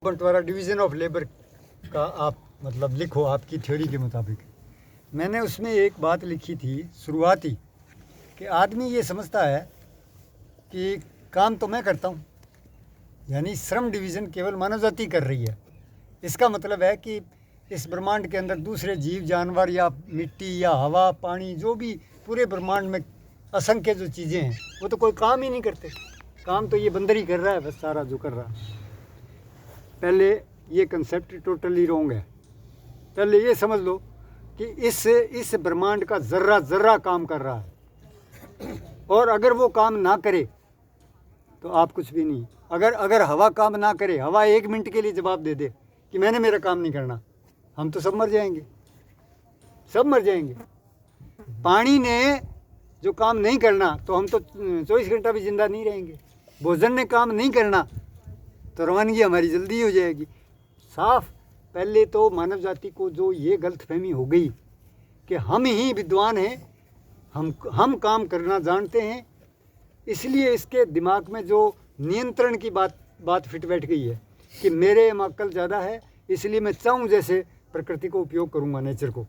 बंटवारा division of labour का आप मतलब लिखो आपकी थ्योरी के मुताबिक। मैंने उसमें एक बात लिखी थी शुरुआती कि आदमी ये समझता है कि काम तो मैं करता हूँ, यानी श्रम डिवीज़न केवल मानव जाति कर रही है। इसका मतलब है कि इस ब्रह्मांड के अंदर दूसरे जीव जानवर या मिट्टी या हवा पानी जो भी पूरे ब्रह्मांड में असंख्य जो चीज़ें हैं वो तो कोई काम ही नहीं करते। काम तो ये बंदर ही कर रहा है बस सारा जो कर रहा है। पहले ये कंसेप्ट टोटली रॉन्ग है। पहले ये समझ लो कि इस ब्रह्मांड का ज़र्रा ज़र्रा काम कर रहा है, और अगर वो काम ना करे तो आप कुछ भी नहीं। अगर हवा काम ना करे, हवा 1 मिनट के लिए जवाब दे दे कि मैंने मेरा काम नहीं करना, हम तो सब मर जाएंगे, सब मर जाएंगे। पानी ने जो काम नहीं करना तो हम तो 24 घंटा भी ज़िंदा नहीं रहेंगे। भोजन ने काम नहीं करना तो रवानगी हमारी जल्दी हो जाएगी। साफ पहले तो मानव जाति को जो ये गलतफहमी हो गई कि हम ही विद्वान हैं, हम काम करना जानते हैं, इसलिए इसके दिमाग में जो नियंत्रण की बात फिट बैठ गई है कि मेरे में अक्ल ज़्यादा है, इसलिए मैं चाहूँ जैसे प्रकृति को उपयोग करूँगा, नेचर को,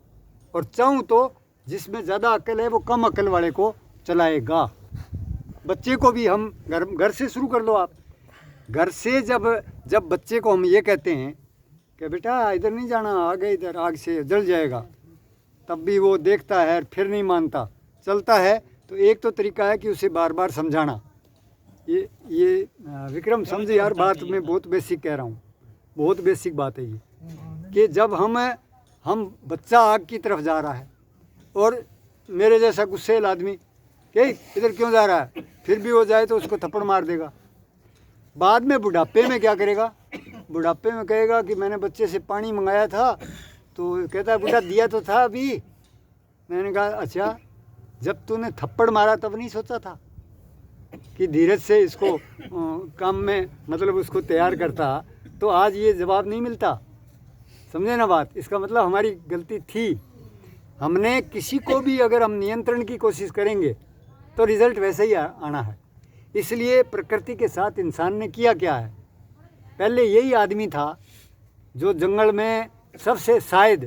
और चाहूँ तो जिसमें ज़्यादा अक्ल है वो कम अक्ल वाले को चलाएगा। बच्चे को भी हम घर से शुरू कर लो। आप घर से जब बच्चे को हम ये कहते हैं कि बेटा इधर नहीं जाना, आगे इधर आग से जल जाएगा, तब भी वो देखता है फिर नहीं मानता, चलता है। तो एक तो तरीका है कि उसे बार बार समझाना। ये विक्रम समझ यार, बात मैं बहुत बेसिक कह रहा हूँ, बहुत बेसिक बात है ये कि जब हम बच्चा आग की तरफ जा रहा है और मेरे जैसा गुस्सेल आदमी कि इधर क्यों जा रहा है, फिर भी हो जाए तो उसको थप्पड़ मार देगा। बाद में बुढ़ापे में क्या करेगा, बुढ़ापे में कहेगा कि मैंने बच्चे से पानी मंगाया था, तो कहता है बुढ़ा दिया तो था अभी। मैंने कहा अच्छा, जब तूने थप्पड़ मारा तब नहीं सोचा था कि धीरज से इसको काम में मतलब उसको तैयार करता, तो आज ये जवाब नहीं मिलता। समझे ना बात? इसका मतलब हमारी गलती थी। हमने किसी को भी अगर हम नियंत्रण की कोशिश करेंगे तो रिज़ल्ट वैसे ही आना है। इसलिए प्रकृति के साथ इंसान ने किया क्या है, पहले यही आदमी था जो जंगल में सबसे शायद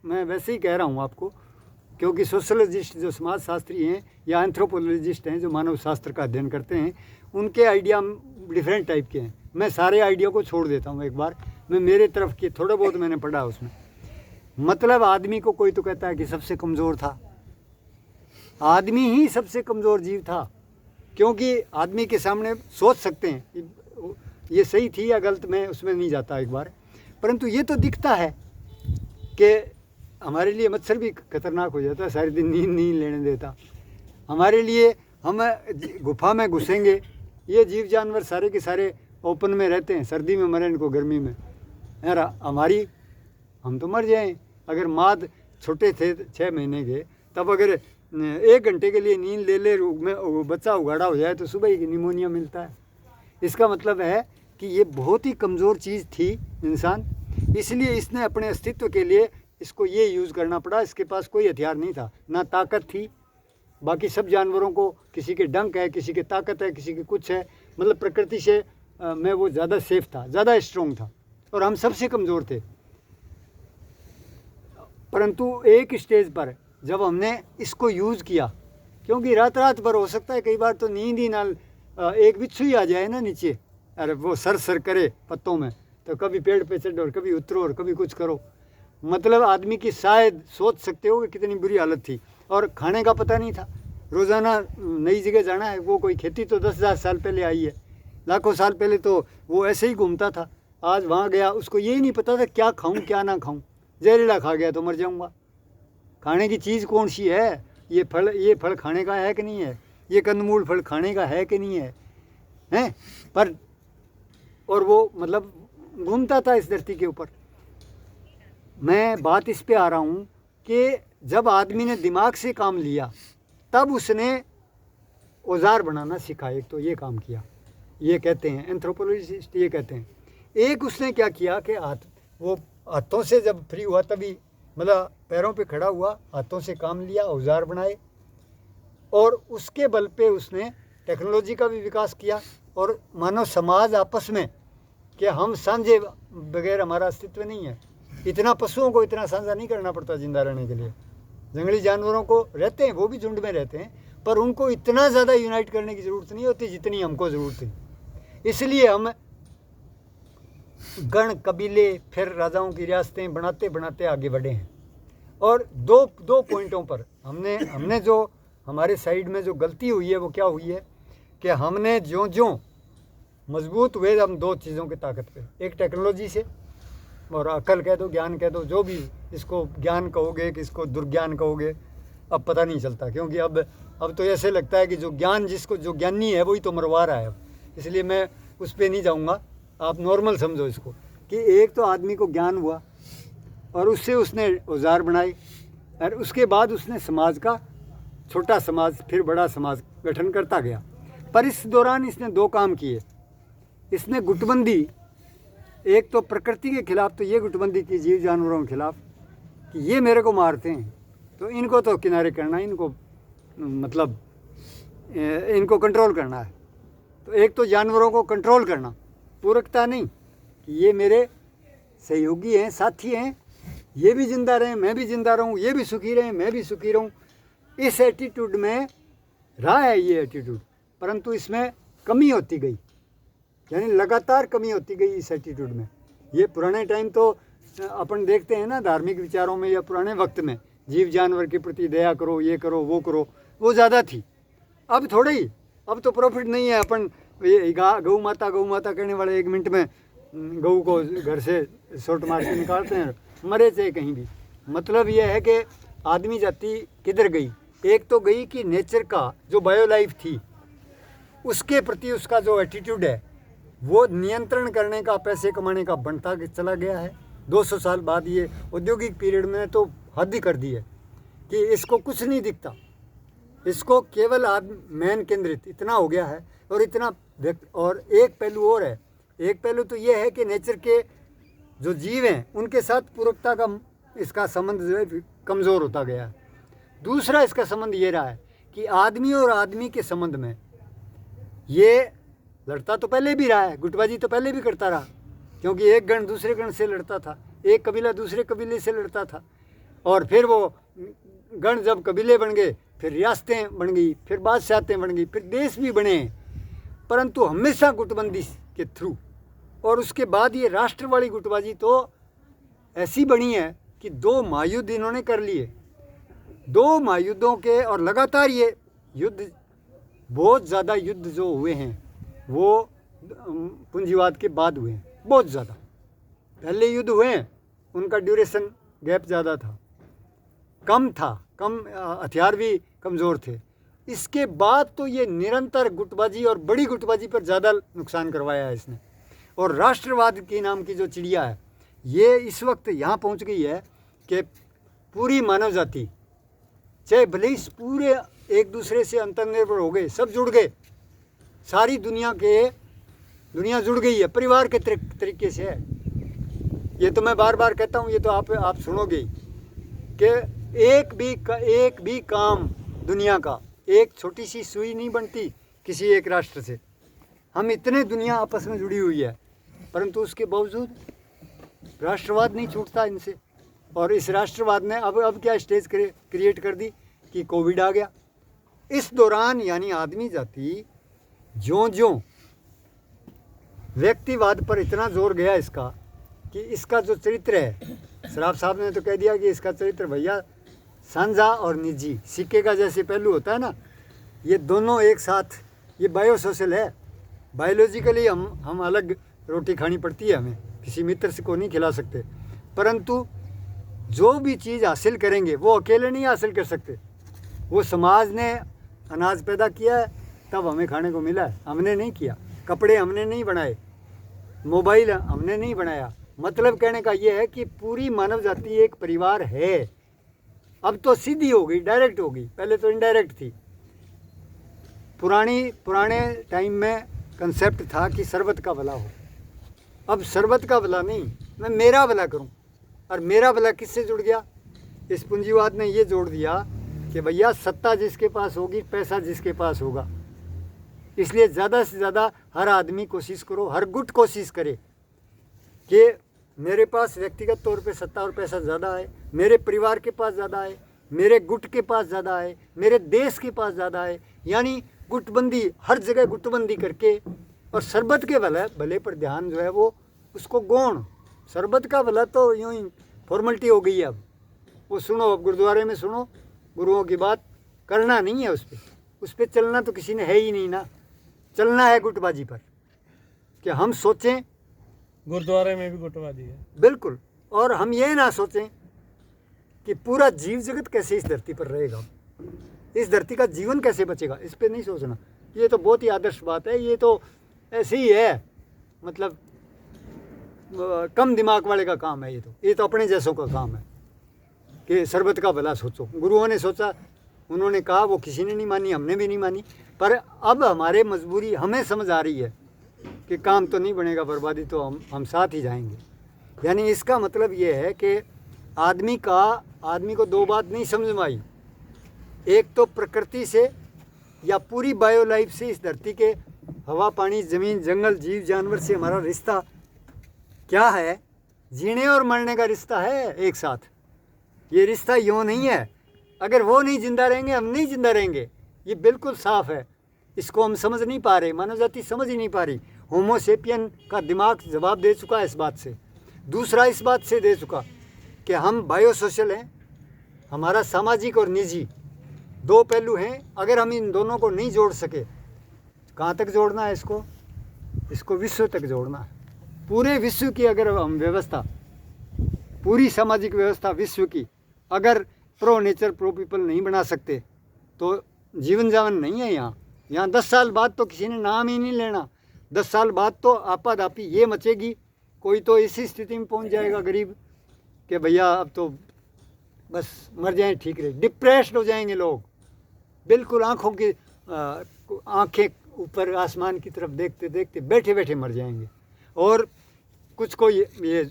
मैं वैसे ही कह रहा हूँ आपको, क्योंकि सोशोलॉजिस्ट जो समाज शास्त्री हैं या एंथ्रोपोलॉजिस्ट हैं जो मानव शास्त्र का अध्ययन करते हैं, उनके आइडिया डिफरेंट टाइप के हैं। मैं सारे आइडिया को छोड़ देता हूँ एक बार, मैं मेरे तरफ के थोड़ा बहुत मैंने पढ़ा उसमें। मतलब आदमी को कोई तो कहता है कि सबसे कमज़ोर था, आदमी ही सबसे कमज़ोर जीव था, क्योंकि आदमी के सामने सोच सकते हैं ये सही थी या गलत, मैं उसमें नहीं जाता एक बार, परंतु ये तो दिखता है कि हमारे लिए मच्छर भी खतरनाक हो जाता है, सारे दिन नींद नहीं लेने देता हमारे लिए। हम गुफा में घुसेंगे, ये जीव जानवर सारे के सारे ओपन में रहते हैं, सर्दी में मरे इनको गर्मी में, हमारी हम तो मर जाएं। अगर माद छोटे थे 6 महीने के, तब अगर 1 घंटे के लिए नींद ले में बच्चा उगाड़ा हो जाए तो सुबह ही निमोनिया मिलता है। इसका मतलब है कि ये बहुत ही कमज़ोर चीज़ थी इंसान, इसलिए इसने अपने अस्तित्व के लिए इसको ये यूज़ करना पड़ा। इसके पास कोई हथियार नहीं था, ना ताकत थी। बाकी सब जानवरों को किसी के डंक है, किसी के ताकत है, किसी के कुछ है, मतलब प्रकृति से मैं वो ज़्यादा सेफ था, ज़्यादा स्ट्रॉन्ग था, और हम सबसे कमज़ोर थे। परंतु एक स्टेज पर जब हमने इसको यूज़ किया, क्योंकि रात भर हो सकता है कई बार तो नींद ही ना, एक बिच्छू ही आ जाए ना नीचे, अरे वो सर करे पत्तों में, तो कभी पेड़ पे चढ़ो और कभी उतरो और कभी कुछ करो। मतलब आदमी की शायद सोच सकते हो कि कितनी बुरी हालत थी, और खाने का पता नहीं था। रोज़ाना नई जगह जाना है, वो कोई खेती तो 10,000 साल पहले आई है, लाखों साल पहले तो वो ऐसे ही घूमता था। आज वहाँ गया, उसको यही नहीं पता था क्या खाऊँ क्या ना खाऊँ, जहरीला खा गया तो मर जाऊँगा। खाने की चीज़ कौन सी है, ये फल खाने का है कि नहीं है, ये कंदमूल फल खाने का है कि नहीं है, हैं? पर और वो मतलब घूमता था इस धरती के ऊपर। मैं बात इस पे आ रहा हूँ कि जब आदमी ने दिमाग से काम लिया तब उसने औजार बनाना सीखा। एक तो ये काम किया, ये कहते हैं एंथ्रोपोलॉजिस्ट, ये कहते हैं। एक उसने क्या किया कि वो हाथों से जब फ्री हुआ तभी मतलब पैरों पे खड़ा हुआ, हाथों से काम लिया, औजार बनाए, और उसके बल पे उसने टेक्नोलॉजी का भी विकास किया, और मानव समाज आपस में कि हम साझे बगैर हमारा अस्तित्व नहीं है। इतना पशुओं को इतना साझा नहीं करना पड़ता जिंदा रहने के लिए। जंगली जानवरों को रहते हैं, वो भी झुंड में रहते हैं, पर उनको इतना ज़्यादा यूनाइट करने की ज़रूरत नहीं होती जितनी हमको ज़रूरत है। इसलिए हम गण कबीले फिर राजाओं की रियासतें बनाते बनाते आगे बढ़े हैं। और दो पॉइंटों पर हमने जो हमारे साइड में जो गलती हुई है वो क्या हुई है कि हमने ज्यों मजबूत हुए हम दो चीज़ों की ताकत पे, एक टेक्नोलॉजी से और अकल कह दो, ज्ञान कह दो, जो भी इसको ज्ञान कहोगे कि इसको दुर्ज्ञान कहोगे, अब पता नहीं चलता। क्योंकि अब तो ऐसे लगता है कि जो ज्ञानी है वही तो मरवा रहा है अब। इसलिए मैं उस पर नहीं जाऊँगा, आप नॉर्मल समझो इसको कि एक तो आदमी को ज्ञान हुआ और उससे उसने औजार बनाए और उसके बाद उसने समाज का, छोटा समाज फिर बड़ा समाज गठन करता गया। पर इस दौरान इसने दो काम किए। इसने गुटबंदी, एक तो प्रकृति के खिलाफ तो ये गुटबंदी की जीव जानवरों के खिलाफ कि ये मेरे को मारते हैं तो इनको तो किनारे करना, इनको मतलब इनको कंट्रोल करना है। तो एक तो जानवरों को कंट्रोल करना, पूरकता नहीं कि ये मेरे सहयोगी हैं, साथी हैं, ये भी जिंदा रहें, मैं भी जिंदा रहूं, ये भी सुखी रहें, मैं भी सुखी रहूं। इस एटीट्यूड में रहा है ये एटीट्यूड, परंतु इसमें कमी होती गई, यानी लगातार कमी होती गई इस एटीट्यूड में। ये पुराने टाइम तो अपन देखते हैं ना, धार्मिक विचारों में या पुराने वक्त में जीव जानवर के प्रति दया करो, ये करो, वो ज़्यादा थी। अब थोड़े ही, अब तो प्रॉफिट नहीं है। अपन गौ माता कहने वाले 1 मिनट में गऊ को घर से शॉर्ट मार के निकालते हैं, मरे चाहे कहीं भी। मतलब यह है कि आदमी जाति किधर गई? एक तो गई कि नेचर का जो बायो लाइफ थी उसके प्रति उसका जो एटीट्यूड है वो नियंत्रण करने का, पैसे कमाने का बनता चला गया है। 200 साल बाद ये औद्योगिक पीरियड में तो हद ही कर दी है कि इसको कुछ नहीं दिखता, इसको केवल मैन केंद्रित इतना हो गया है। और इतना और एक पहलू और है, एक पहलू तो ये है कि नेचर के जो जीव हैं उनके साथ पूरकता का इसका संबंध जो है कमज़ोर होता गया है। दूसरा इसका संबंध ये रहा है कि आदमी और आदमी के संबंध में ये लड़ता तो पहले भी रहा है, गुटबाजी तो पहले भी करता रहा, क्योंकि एक गण दूसरे गण से लड़ता था, एक कबीला दूसरे कबीले से लड़ता था, और फिर वो गण जब कबीले बन गए फिर रियासतें बन गई, फिर बादशाहतें बन गई, फिर देश भी बने। परंतु हमेशा गुटबंदी के थ्रू। और उसके बाद ये राष्ट्र वाली गुटबाजी तो ऐसी बनी है कि 2 महायुद्ध इन्होंने कर लिए, 2 महायुद्धों के, और लगातार ये युद्ध, बहुत ज़्यादा युद्ध जो हुए हैं वो पूंजीवाद के बाद हुए हैं, बहुत ज़्यादा। पहले युद्ध हुए हैं उनका ड्यूरेशन गैप ज़्यादा था, कम हथियार भी कमज़ोर थे। इसके बाद तो ये निरंतर गुटबाजी और बड़ी गुटबाजी पर ज़्यादा नुकसान करवाया है इसने। और राष्ट्रवाद की नाम की जो चिड़िया है ये इस वक्त यहाँ पहुँच गई है कि पूरी मानव जाति, चाहे भले ही पूरे एक दूसरे से अंतर्निर्भर हो गए, सब जुड़ गए, सारी दुनिया जुड़ गई है, परिवार के तरीके से है। ये तो मैं बार बार कहता हूँ, ये तो आप सुनोगे कि एक भी काम दुनिया का, एक छोटी सी सुई नहीं बनती किसी एक राष्ट्र से। हम इतने दुनिया आपस में जुड़ी हुई है, परंतु उसके बावजूद राष्ट्रवाद नहीं छूटता इनसे। और इस राष्ट्रवाद ने अब क्या स्टेज क्रिएट कर दी कि कोविड आ गया। इस दौरान यानी आदमी जाति ज्यों व्यक्तिवाद पर इतना जोर गया इसका कि इसका जो चरित्र है, सराफ साहब ने तो कह दिया कि इसका चरित्र भैया साझा और निजी सिक्के का जैसे पहलू होता है ना, ये दोनों एक साथ, ये बायोसोशल है। बायोलॉजिकली हम अलग रोटी खानी पड़ती है, हमें किसी मित्र से को नहीं खिला सकते, परंतु जो भी चीज़ हासिल करेंगे वो अकेले नहीं हासिल कर सकते। वो समाज ने अनाज पैदा किया है तब हमें खाने को मिला है, हमने नहीं किया। कपड़े हमने नहीं बनाए, मोबाइल हमने नहीं बनाया। मतलब कहने का ये है कि पूरी मानव जाति एक परिवार है। अब तो सीधी हो गई, डायरेक्ट हो गई, पहले तो इनडायरेक्ट थी। पुराने टाइम में कंसेप्ट था कि सर्वत का भला हो, अब सर्वत का भला नहीं, मैं मेरा भला करूं। और मेरा भला किससे जुड़ गया? इस पूंजीवाद ने ये जोड़ दिया कि भैया सत्ता जिसके पास होगी, पैसा जिसके पास होगा, इसलिए ज़्यादा से ज़्यादा हर आदमी कोशिश करो, हर गुट कोशिश करे कि मेरे पास व्यक्तिगत तौर पे सत्ता और पैसा ज़्यादा है, मेरे परिवार के पास ज़्यादा है, मेरे गुट के पास ज़्यादा है, मेरे देश के पास ज़्यादा है। यानी गुटबंदी, हर जगह गुटबंदी करके, और शरबत के भले पर ध्यान जो है वो उसको गौण, शरबत का भला तो यूँ ही फॉर्मेलिटी हो गई है। अब वो सुनो, अब गुरुद्वारे में सुनो गुरुओं की बात, करना नहीं है उस पर चलना तो किसी ने है ही नहीं ना। चलना है गुटबाजी पर, कि हम सोचें, गुरुद्वारे में भी गुटबाजी है बिल्कुल, और हम ये ना सोचें कि पूरा जीव जगत कैसे इस धरती पर रहेगा, इस धरती का जीवन कैसे बचेगा, इस पर नहीं सोचना। ये तो बहुत ही आदर्श बात है, ये तो ऐसे ही है, मतलब कम दिमाग वाले का काम है। ये तो अपने जैसों का काम है कि शरबत का भला सोचो। गुरुओं ने सोचा, उन्होंने कहा, वो किसी ने नहीं मानी, हमने भी नहीं मानी, पर अब हमारे मजबूरी हमें समझ आ रही है कि काम तो नहीं बनेगा, बर्बादी तो हम साथ ही जाएंगे। यानी इसका मतलब ये है कि आदमी को दो बात नहीं समझ में आई। एक तो प्रकृति से या पूरी बायो लाइफ से, इस धरती के हवा पानी ज़मीन जंगल जीव जानवर से हमारा रिश्ता क्या है। जीने और मरने का रिश्ता है एक साथ, ये रिश्ता यूँ नहीं है। अगर वो नहीं जिंदा रहेंगे, हम नहीं जिंदा रहेंगे, ये बिल्कुल साफ है। इसको हम समझ नहीं पा रहे, मानव जाति समझ ही नहीं पा रही। होमोसेपियन का दिमाग जवाब दे चुका है इस बात से। दूसरा इस बात से दे चुका कि हम बायोसोशल हैं, हमारा सामाजिक और निजी दो पहलू हैं। अगर हम इन दोनों को नहीं जोड़ सके, कहाँ तक जोड़ना है इसको विश्व तक जोड़ना है। पूरे विश्व की अगर हम व्यवस्था, पूरी सामाजिक व्यवस्था विश्व की अगर प्रो नेचर प्रो पीपल नहीं बना सकते तो जीवन जावन नहीं है। यहाँ 10 साल बाद तो किसी ने नाम ही नहीं लेना। 10 साल बाद तो आपाधापी ये मचेगी, कोई तो इसी स्थिति में पहुँच जाएगा गरीब कि भैया अब तो बस मर जाएं, ठीक रहे। डिप्रेस्ड हो जाएंगे लोग, बिल्कुल आंखें ऊपर आसमान की तरफ देखते देखते बैठे बैठे मर जाएंगे। और कुछ को ये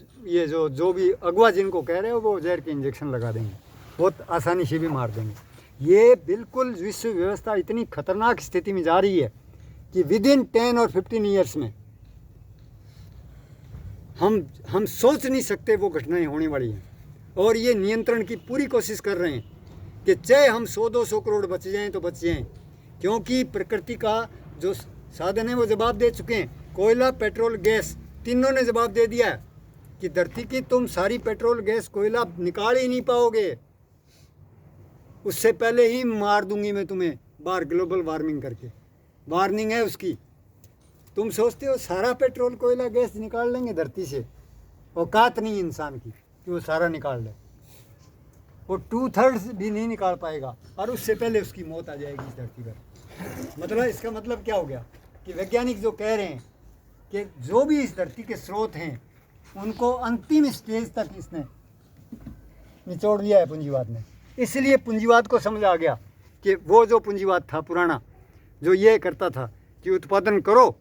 जो भी अगवा जिनको कह रहे हो वो जहर के इंजेक्शन लगा देंगे, बहुत आसानी से भी मार देंगे। ये बिल्कुल विश्व व्यवस्था इतनी खतरनाक स्थिति में जा रही है कि विद इन 10 और 15 ईयर्स में हम सोच नहीं सकते वो घटनाएं होने वाली हैं। और ये नियंत्रण की पूरी कोशिश कर रहे हैं कि चाहे हम 100-200 करोड़ बच जाएं तो बच जाएं, क्योंकि प्रकृति का जो साधन है वो जवाब दे चुके हैं। कोयला पेट्रोल गैस तीनों ने जवाब दे दिया है कि धरती की तुम सारी पेट्रोल गैस कोयला निकाल ही नहीं पाओगे, उससे पहले ही मार दूंगी मैं तुम्हें बाहर ग्लोबल वार्मिंग करके। वार्निंग है उसकी। तुम सोचते हो सारा पेट्रोल कोयला गैस निकाल लेंगे धरती से? औकात नहीं इंसान की कि वो सारा निकाल ले। वो 2/3 भी नहीं निकाल पाएगा, और उससे पहले उसकी मौत आ जाएगी इस धरती पर। मतलब इसका मतलब क्या हो गया कि वैज्ञानिक जो कह रहे हैं कि जो भी इस धरती के स्रोत हैं उनको अंतिम स्टेज तक इसने निचोड़ लिया है पूंजीवाद ने। इसलिए पूंजीवाद को समझ आ गया कि वो जो पूंजीवाद था पुराना, जो ये करता था कि उत्पादन करो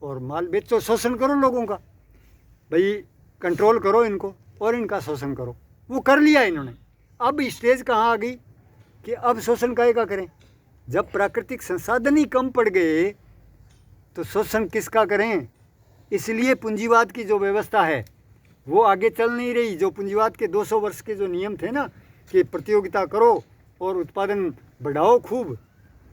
और माल बेचो, शोषण करो लोगों का, भाई कंट्रोल करो इनको और इनका शोषण करो, वो कर लिया इन्होंने। अब स्टेज कहाँ आ गई कि अब शोषण काहे करें? जब प्राकृतिक संसाधन ही कम पड़ गए तो शोषण किसका करें? इसलिए पूंजीवाद की जो व्यवस्था है वो आगे चल नहीं रही। जो पूंजीवाद के 200 वर्ष के जो नियम थे ना कि प्रतियोगिता करो और उत्पादन बढ़ाओ खूब,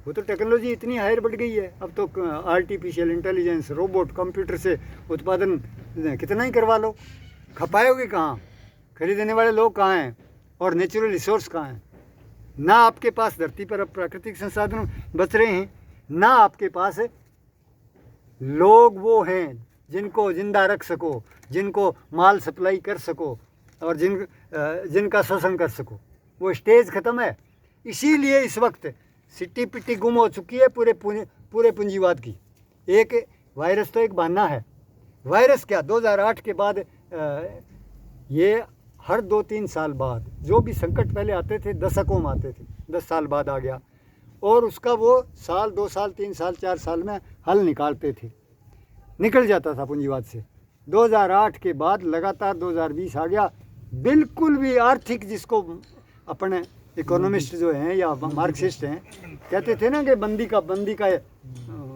वो तो टेक्नोलॉजी इतनी हायर बढ़ गई है। अब तो आर्टिफिशियल इंटेलिजेंस, रोबोट, कंप्यूटर से उत्पादन कितना ही करवा लो, खपाओगे कहाँ? खरीदने वाले लोग कहाँ हैं और नेचुरल रिसोर्स कहाँ हैं? ना आपके पास धरती पर अब प्राकृतिक संसाधन बच रहे हैं, ना आपके पास लोग वो हैं जिनको जिंदा रख सको, जिनको माल सप्लाई कर सको और जिनका शोषण कर सको। वो स्टेज ख़त्म है। इसीलिए इस वक्त सिट्टी पिट्टी गुम हो चुकी है पूरे पूंजीवाद की। एक वायरस तो एक बहाना है। वायरस क्या, 2008 के बाद ये हर 2-3 साल बाद जो भी संकट पहले आते थे दशकों में आते थे, 10 साल बाद आ गया और उसका वो साल 2 साल 3 साल 4 साल में हल निकालते थे, निकल जाता था पूंजीवाद से। 2008 के बाद लगातार 2020 आ गया। बिल्कुल भी आर्थिक, जिसको अपने इकोनॉमिस्ट जो हैं या मार्क्सिस्ट हैं कहते थे ना कि बंदी का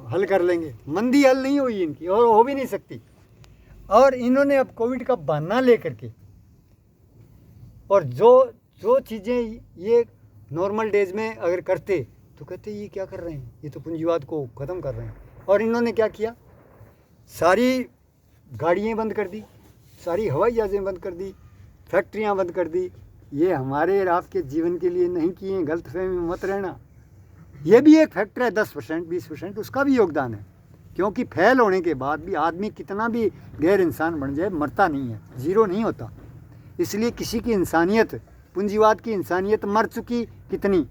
हल कर लेंगे, मंदी हल नहीं हुई इनकी और हो भी नहीं सकती। और इन्होंने अब कोविड का बहाना लेकर के और जो जो चीज़ें ये नॉर्मल डेज में अगर करते तो कहते ये क्या कर रहे हैं, ये तो पूंजीवाद को ख़त्म कर रहे हैं। और इन्होंने क्या किया, सारी गाड़ियाँ बंद कर दी, सारी हवाई जहाज़ें बंद कर दी, फैक्ट्रियाँ बंद कर दी। ये हमारे और आपके जीवन के लिए नहीं किए, गलतफहमी में मत रहना। ये भी एक फैक्टर है, 10% 20% उसका भी योगदान है, क्योंकि फेल होने के बाद भी आदमी कितना भी गैर इंसान बन जाए मरता नहीं है, ज़ीरो नहीं होता। इसलिए किसी की इंसानियत, पूंजीवाद की इंसानियत मर चुकी, कितनी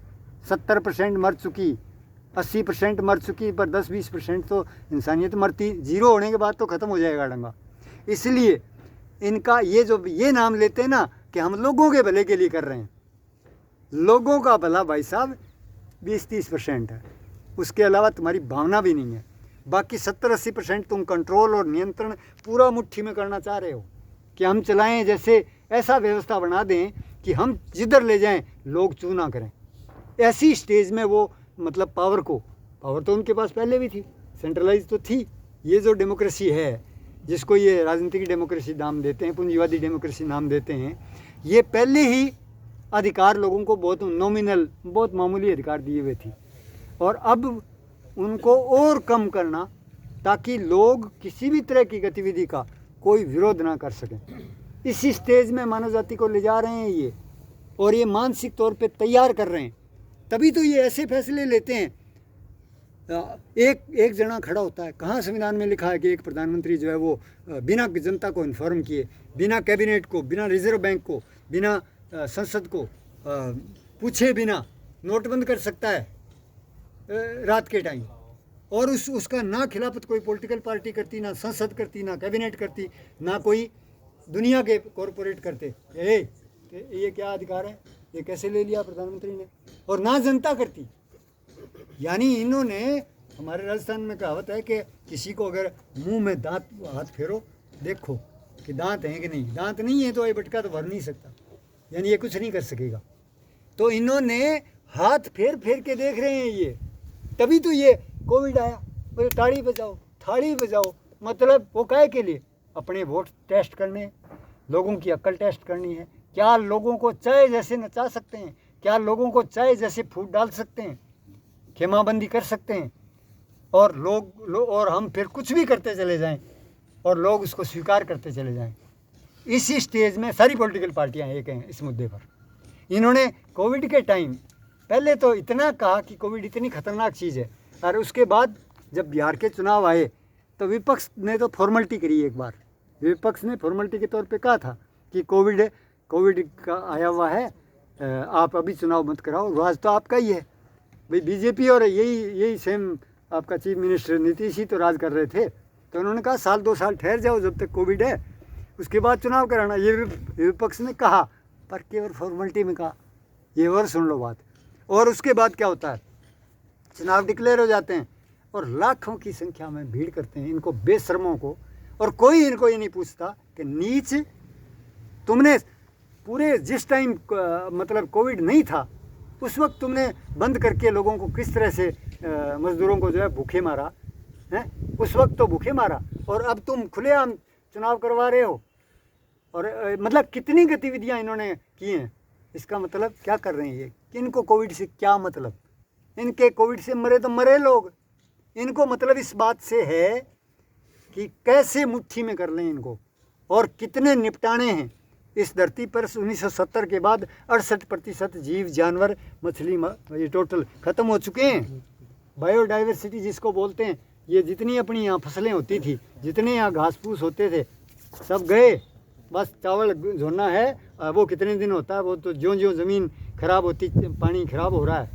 70% मर चुकी, 80% मर चुकी, पर 10-20% तो इंसानियत मरती, ज़ीरो होने के बाद तो ख़त्म हो जाएगा डंगा। इसलिए इनका ये जो ये नाम लेते हैं ना कि हम लोगों के भले के लिए कर रहे हैं, लोगों का भला भाई साहब 20-30% है, उसके अलावा तुम्हारी भावना भी नहीं है। बाकी 70-80% तुम कंट्रोल और नियंत्रण पूरा मुट्ठी में करना चाह रहे हो कि हम चलाएं, जैसे ऐसा व्यवस्था बना दें कि हम जिधर ले जाएं लोग चू ना करें। ऐसी स्टेज में वो मतलब पावर तो उनके पास पहले भी थी, सेंट्रलाइज तो थी। ये जो डेमोक्रेसी है, जिसको ये राजनीतिक डेमोक्रेसी नाम देते हैं, पूंजीवादी डेमोक्रेसी नाम देते हैं, ये पहले ही अधिकार लोगों को बहुत नॉमिनल, बहुत मामूली अधिकार दिए हुए थी। और अब उनको और कम करना ताकि लोग किसी भी तरह की गतिविधि का कोई विरोध ना कर सकें, इसी स्टेज में मानव जाति को ले जा रहे हैं ये, और ये मानसिक तौर पे तैयार कर रहे हैं। तभी तो ये ऐसे फैसले लेते हैं। एक जना खड़ा होता है, कहाँ संविधान में लिखा है कि एक प्रधानमंत्री जो है वो बिना जनता को इन्फॉर्म किए, बिना कैबिनेट को, बिना रिजर्व बैंक को, बिना संसद को पूछे बिना नोटबंद कर सकता है रात के टाइम। और उसका ना खिलाफत कोई पॉलिटिकल पार्टी करती, ना संसद करती, ना कैबिनेट करती, ना कोई दुनिया के कॉरपोरेट करते। ये क्या अधिकार है, ये कैसे ले लिया प्रधानमंत्री ने, और ना जनता करती। यानी इन्होंने, हमारे राजस्थान में कहावत है कि किसी को अगर मुंह में दांत हाथ फेरो, देखो कि दांत हैं कि नहीं, दांत नहीं है तो ये बटका तो भर नहीं सकता, यानी ये कुछ नहीं कर सकेगा। तो इन्होंने हाथ फेर फेर के देख रहे हैं ये, तभी तो ये कोविड आया। बोले ताड़ी बजाओ, थाड़ी बजाओ, मतलब वो काहे के लिए, अपने वोट टेस्ट करने, लोगों की अक्ल टेस्ट करनी है। क्या लोगों को चाय जैसे नचा सकते हैं, क्या लोगों को चाय जैसे फूट डाल सकते हैं, खेमाबंदी कर सकते हैं, और और हम फिर कुछ भी करते चले जाएं और लोग उसको स्वीकार करते चले जाएं। इसी स्टेज में सारी पॉलिटिकल पार्टियां एक हैं इस मुद्दे पर। इन्होंने कोविड के टाइम पहले तो इतना कहा कि कोविड इतनी खतरनाक चीज़ है, और उसके बाद जब बिहार के चुनाव आए तो विपक्ष ने तो फॉर्मेलिटी करी। एक बार विपक्ष ने फॉर्मेलिटी के तौर पे कहा था कि कोविड का आया हुआ है, आप अभी चुनाव मत कराओ, राज तो आपका ही है भाई। बीजेपी और यही सेम आपका चीफ मिनिस्टर नीतीश ही तो राज कर रहे थे। तो उन्होंने कहा 1-2 साल ठहर जाओ जब तक कोविड है, उसके बाद चुनाव कराना। ये विपक्ष ने कहा, पर केवल फॉर्मेलिटी में कहा। ये और सुन लो बात। और उसके बाद क्या होता है, चुनाव डिक्लेयर हो जाते हैं और लाखों की संख्या में भीड़ करते हैं इनको बेशर्मों को, और कोई इनको ये नहीं पूछता कि नीच, तुमने पूरे जिस टाइम मतलब कोविड नहीं था उस वक्त तुमने बंद करके लोगों को किस तरह से मजदूरों को जो है भूखे मारा है, उस वक्त तो भूखे मारा, और अब तुम खुलेआम चुनाव करवा रहे हो। और मतलब कितनी गतिविधियां इन्होंने की हैं। इसका मतलब क्या कर रहे हैं ये, कि इनको कोविड से क्या मतलब, इनके कोविड से मरे तो मरे लोग, इनको मतलब इस बात से है कि कैसे मुट्ठी में कर लें इनको, और कितने निपटाने हैं इस धरती पर। 1970 के बाद 68% जीव जानवर मछली ये टोटल ख़त्म हो चुके हैं। बायोडाइवर्सिटी जिसको बोलते हैं, ये जितनी अपनी यहाँ फसलें होती थी, जितने यहाँ घास फूस होते थे, सब गए। बस चावल झोना है, वो कितने दिन होता है, वो तो ज्यों ज़मीन ख़राब होती, पानी ख़राब हो रहा है,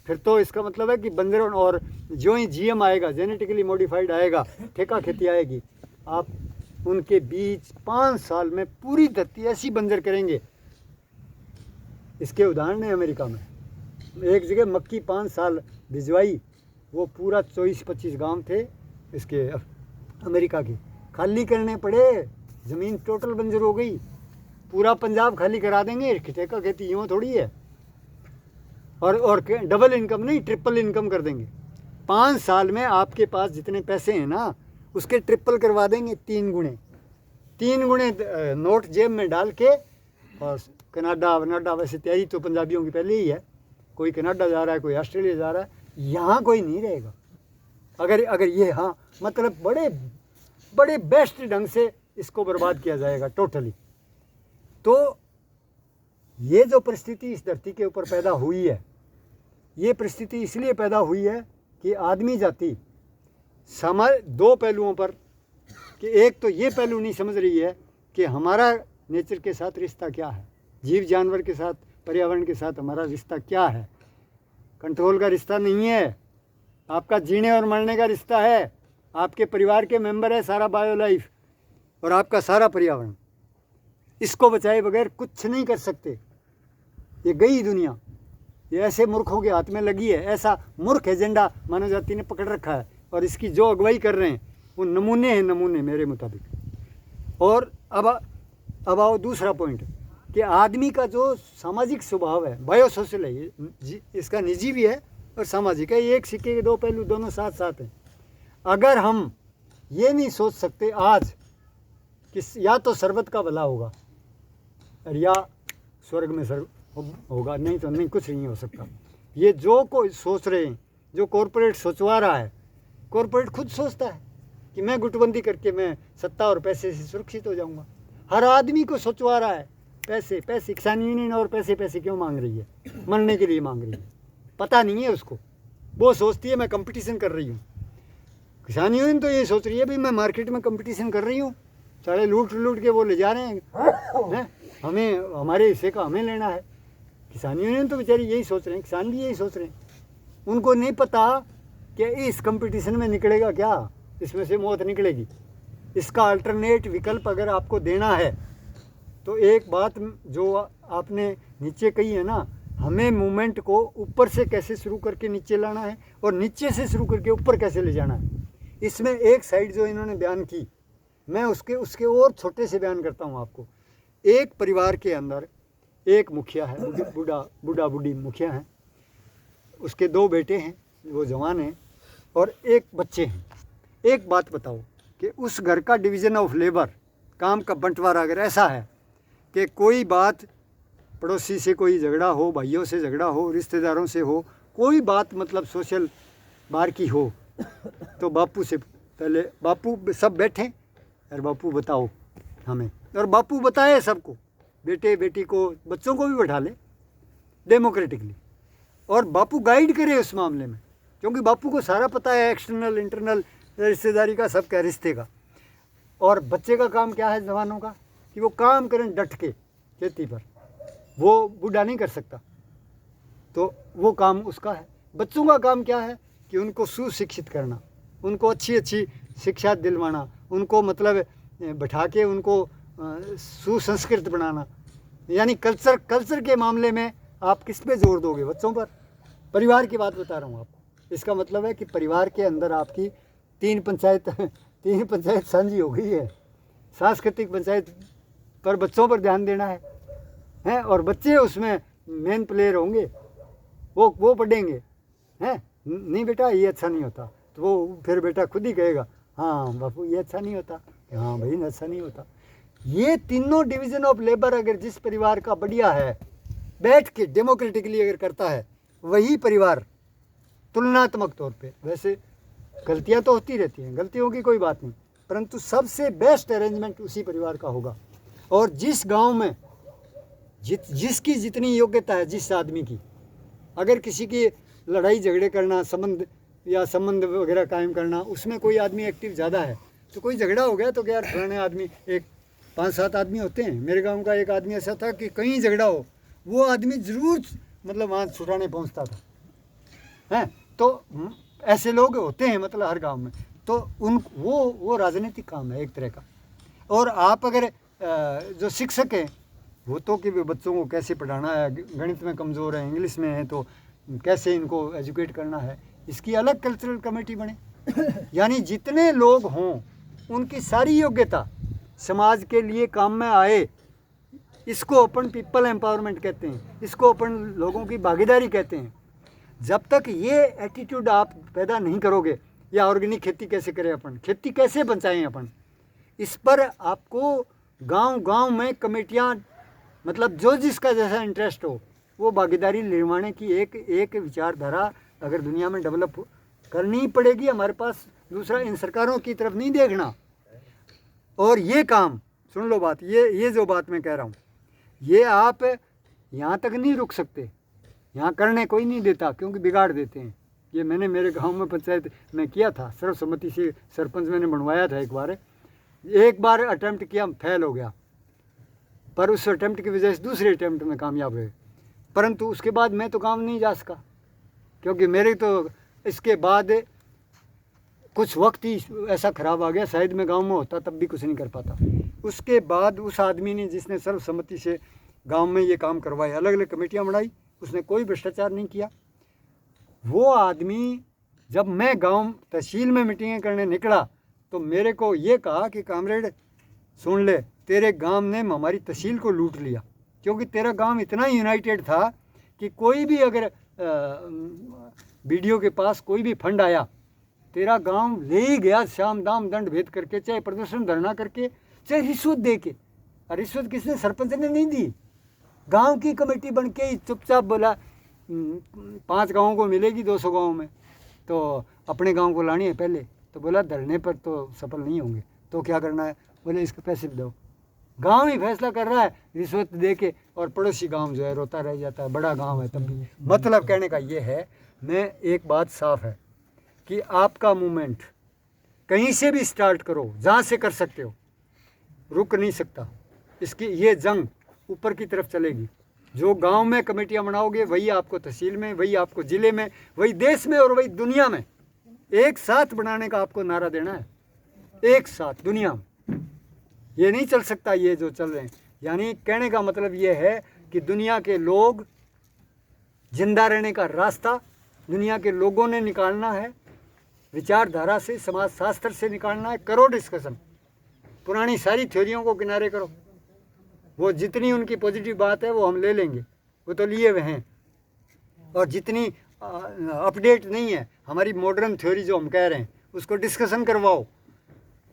फिर तो इसका मतलब है कि बंजर, और जो ही जीएम आएगा, जेनेटिकली मॉडिफाइड आएगा, ठेका खेती आएगी, आप उनके बीच 5 साल में पूरी धरती ऐसी बंजर करेंगे। इसके उदाहरण है अमेरिका में। एक जगह मक्की 5 साल भिजवाई, वो पूरा 24-25 गांव थे इसके अमेरिका की, खाली करने पड़े, ज़मीन टोटल बंजर हो गई। पूरा पंजाब खाली करा देंगे, ठेका खेती यूँ थोड़ी है। और डबल इनकम नहीं, ट्रिपल इनकम कर देंगे। 5 साल में आपके पास जितने पैसे हैं ना, उसके ट्रिपल करवा देंगे, 3 गुणे। 3 गुने नोट जेब में डाल के, और कनाडा वनाडा, वैसे तैयारी तो पंजाबियों की पहले ही है, कोई कनाडा जा रहा है, कोई ऑस्ट्रेलिया जा रहा है, यहाँ कोई नहीं रहेगा। अगर ये, हाँ मतलब बड़े बड़े बेस्ट ढंग से इसको बर्बाद किया जाएगा टोटली। तो ये जो परिस्थिति इस धरती के ऊपर पैदा हुई है, ये परिस्थिति इसलिए पैदा हुई है कि आदमी जाति समाज 2 पहलुओं पर, कि एक तो ये पहलू नहीं समझ रही है कि हमारा नेचर के साथ रिश्ता क्या है, जीव जानवर के साथ, पर्यावरण के साथ हमारा रिश्ता क्या है। कंट्रोल का रिश्ता नहीं है, आपका जीने और मरने का रिश्ता है। आपके परिवार के मेंबर है सारा बायो लाइफ और आपका सारा पर्यावरण। इसको बचाए बगैर कुछ नहीं कर सकते। ये गई दुनिया, ये ऐसे मूर्खों के हाथ में लगी है, ऐसा मूर्ख एजेंडा मानव जाति ने पकड़ रखा है, और इसकी जो अगुवाई कर रहे हैं वो नमूने हैं, नमूने मेरे मुताबिक। और अब आओ दूसरा पॉइंट, कि आदमी का जो सामाजिक स्वभाव है, बायो सोशल है, इसका निजी भी है और सामाजिक है। एक सिक्के के 2 पहलू, दोनों साथ साथ हैं। अगर हम ये नहीं सोच सकते आज कि या तो सरबत का भला होगा और या स्वर्ग में स्वर्ग होगा, नहीं तो नहीं, कुछ नहीं हो सकता। ये जो कोई सोच रहे हैं, जो कॉरपोरेट सोचवा रहा है, कॉरपोरेट खुद सोचता है कि मैं गुटबंदी करके मैं सत्ता और पैसे से सुरक्षित हो जाऊंगा। हर आदमी को सोचवा रहा है पैसे पैसे। किसान यूनियन और पैसे क्यों मांग रही है? मरने के लिए मांग रही है, पता नहीं है उसको। वो सोचती है मैं कंपटीशन कर रही हूँ। किसान यूनियन तो ये सोच रही है भाई मैं मार्केट में कंपटीशन कर रही हूँ, सारे लूट के वो ले जा रहे हैं, हमें हमारे हिस्से का हमें लेना है। किसान यूनियन तो बेचारी यही सोच रहे हैं, किसान भी यही सोच रहे हैं। उनको नहीं पता कि इस कंपटीशन में निकलेगा क्या, इसमें से मौत निकलेगी। इसका अल्टरनेट विकल्प अगर आपको देना है तो एक बात जो आपने नीचे कही है ना, हमें मूवमेंट को ऊपर से कैसे शुरू करके नीचे लाना है और नीचे से शुरू करके ऊपर कैसे ले जाना है। इसमें एक साइड जो इन्होंने बयान की, मैं उसके और छोटे से बयान करता हूँ आपको। एक परिवार के अंदर एक मुखिया है, बूढ़ा बूढ़ी मुखिया है, उसके 2 बेटे हैं, वो जवान हैं, और एक बच्चे हैं। एक बात बताओ कि उस घर का डिवीज़न ऑफ लेबर, काम का बंटवारा अगर ऐसा है कि कोई बात पड़ोसी से कोई झगड़ा हो, भाइयों से झगड़ा हो, रिश्तेदारों से हो, कोई बात मतलब सोशल बार की हो, तो बापू से पहले, बापू सब बैठे और बापू बताओ हमें, और बापू बताए सबको, बेटे बेटी को, बच्चों को भी बैठा ले डेमोक्रेटिकली, और बापू गाइड करे उस मामले में, क्योंकि बापू को सारा पता है एक्सटर्नल इंटरनल रिश्तेदारी का, सबका रिश्ते का। और बच्चे का काम क्या है जवानों का, कि वो काम करें डट के खेती पर, वो बूढ़ा नहीं कर सकता, तो वो काम उसका है। बच्चों का काम क्या है कि उनको सुशिक्षित करना, उनको अच्छी शिक्षा दिलवाना, उनको मतलब बैठा के उनको सुसंस्कृत बनाना। यानी कल्चर के मामले में आप किस पे जोर दोगे? बच्चों पर। परिवार की बात बता रहा हूँ आपको। इसका मतलब है कि परिवार के अंदर आपकी 3 पंचायत साझी हो गई है। सांस्कृतिक पंचायत पर बच्चों पर ध्यान देना है, और बच्चे उसमें मेन प्लेयर होंगे, वो पढ़ेंगे हैं। नहीं बेटा ये अच्छा नहीं होता, तो वो फिर बेटा खुद ही कहेगा हाँ बापू ये अच्छा नहीं होता, हाँ भाई अच्छा नहीं होता। ये तीनों डिवीज़न ऑफ लेबर अगर जिस परिवार का बढ़िया है, बैठ के डेमोक्रेटिकली अगर करता है, वही परिवार तुलनात्मक तौर पे, वैसे गलतियां तो होती रहती हैं, गलतियों की कोई बात नहीं, परंतु सबसे बेस्ट अरेंजमेंट उसी परिवार का होगा। और जिस गांव में जिसकी जितनी योग्यता है, जिस आदमी की, अगर किसी की लड़ाई झगड़े करना, संबंध वगैरह कायम करना, उसमें कोई आदमी एक्टिव ज़्यादा है, तो कोई झगड़ा हो गया तो क्या यार फलाने आदमी, एक 5-7 आदमी होते हैं। मेरे गांव का एक आदमी ऐसा था कि कहीं झगड़ा हो, वो आदमी ज़रूर मतलब वहाँ छुटाने पहुँचता था, हैं। तो ऐसे लोग होते हैं मतलब हर गांव में। तो वो राजनीतिक काम है एक तरह का। और आप अगर जो शिक्षक हैं, वो तो कि बच्चों को कैसे पढ़ाना है, गणित में कमज़ोर है, इंग्लिश में है, तो कैसे इनको एजुकेट करना है, इसकी अलग कल्चरल कमेटी बने। यानी जितने लोग हों उनकी सारी योग्यता समाज के लिए काम में आए, इसको अपन पीपल एम्पावरमेंट कहते हैं, इसको अपन लोगों की भागीदारी कहते हैं। जब तक ये एटीट्यूड आप पैदा नहीं करोगे, या ऑर्गेनिक खेती कैसे करें अपन, खेती कैसे बचाएं अपन, इस पर आपको गांव-गांव में कमेटियां, मतलब जो जिसका जैसा इंटरेस्ट हो वो भागीदारी निर्माण की एक विचारधारा अगर दुनिया में डेवलप करनी ही पड़ेगी। हमारे पास दूसरा इन सरकारों की तरफ नहीं देखना। और ये काम सुन लो बात, ये जो बात मैं कह रहा हूँ, ये आप यहाँ तक नहीं रुक सकते, यहाँ करने कोई नहीं देता क्योंकि बिगाड़ देते हैं। ये मैंने मेरे गांव में पंचायत में किया था, सर्वसम्मति से सरपंच मैंने बनवाया था। एक बार अटेम्प्ट किया, फेल हो गया, पर उस अटेम्प्ट की वजह से दूसरे अटेम्प्ट में कामयाब हुए। परंतु उसके बाद मैं तो काम नहीं जा सका क्योंकि मेरे तो इसके बाद कुछ वक्त ही ऐसा ख़राब आ गया, शायद मैं गांव में होता तब भी कुछ नहीं कर पाता। उसके बाद उस आदमी ने जिसने सर्वसम्मति से गांव में ये काम करवाए, अलग अलग कमेटियां बनाई, उसने कोई भ्रष्टाचार नहीं किया। वो आदमी जब मैं गांव तहसील में मीटिंगें करने निकला तो मेरे को ये कहा कि कामरेड सुन ले, तेरे गांव ने हमारी तहसील को लूट लिया, क्योंकि तेरा गांव इतना यूनाइटेड था कि कोई भी अगर बीडीओ के पास कोई भी फंड आया, तेरा गांव ले ही गया, शाम दाम दंड भेद करके, चाहे प्रदर्शन धरना करके, चाहे रिश्वत दे के। और रिश्वत किसने? सरपंच ने नहीं दी, गांव की कमेटी बन के ही चुपचाप बोला 5 गाँवों को मिलेगी 200 गाँव में, तो अपने गांव को लानी है पहले। तो बोला धरने पर तो सफल नहीं होंगे, तो क्या करना है? बोले इसके पैसे दो। गांव ही फैसला कर रहा है रिश्वत दे के, और पड़ोसी गांव जो है रोता रह जाता है, बड़ा गांव है तब भी। मतलब कहने का ये है, मैं एक बात साफ है कि आपका मूवमेंट कहीं से भी स्टार्ट करो, जहाँ से कर सकते हो, रुक नहीं सकता। इसकी ये जंग ऊपर की तरफ चलेगी। जो गांव में कमेटियां बनाओगे वही आपको तहसील में, वही आपको ज़िले में, वही देश में और वही दुनिया में एक साथ बनाने का आपको नारा देना है, एक साथ दुनिया में। ये नहीं चल सकता ये जो चल रहे हैं। यानी कहने का मतलब ये है कि दुनिया के लोग जिंदा रहने का रास्ता दुनिया के लोगों ने निकालना है, विचारधारा से, समाजशास्त्र से निकालना है। करो डिस्कशन, पुरानी सारी थ्योरियों को किनारे करो, वो जितनी उनकी पॉजिटिव बात है वो हम ले लेंगे, वो तो लिए हुए हैं। और जितनी अपडेट नहीं है हमारी मॉडर्न थ्योरी जो हम कह रहे हैं, उसको डिस्कशन करवाओ।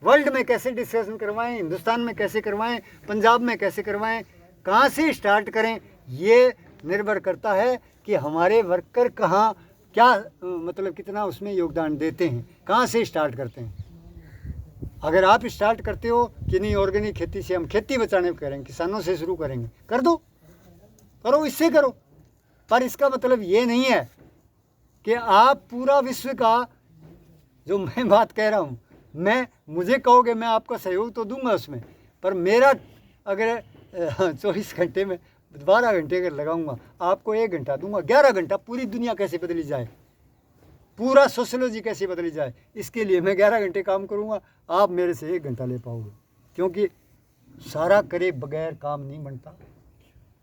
वर्ल्ड में कैसे डिस्कशन करवाएं, हिंदुस्तान में कैसे करवाएं, पंजाब में कैसे करवाएं, कहाँ से स्टार्ट करें, ये निर्भर करता है कि हमारे वर्कर कहाँ क्या मतलब कितना उसमें योगदान देते हैं, कहाँ से स्टार्ट करते हैं। अगर आप स्टार्ट करते हो कि नहीं ऑर्गेनिक खेती से हम खेती बचाने करेंगे, किसानों से शुरू करेंगे, कर दो, करो, इससे करो। पर इसका मतलब ये नहीं है कि आप पूरा विश्व का, जो मैं बात कह रहा हूँ, मुझे कहोगे मैं आपका सहयोग तो दूंगा उसमें, पर मेरा अगर 24 घंटे में 12 घंटे अगर लगाऊंगा, आपको 1 घंटा दूंगा, 11 घंटा पूरी दुनिया कैसे बदली जाए, पूरा सोशोलॉजी कैसे बदली जाए, इसके लिए मैं 11 घंटे काम करूंगा, आप मेरे से 1 घंटा ले पाओगे। क्योंकि सारा करे बगैर काम नहीं बनता,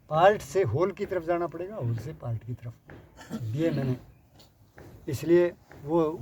पार्ट से होल की तरफ जाना पड़ेगा, होल से पार्ट की तरफ। ये मैंने इसलिए वो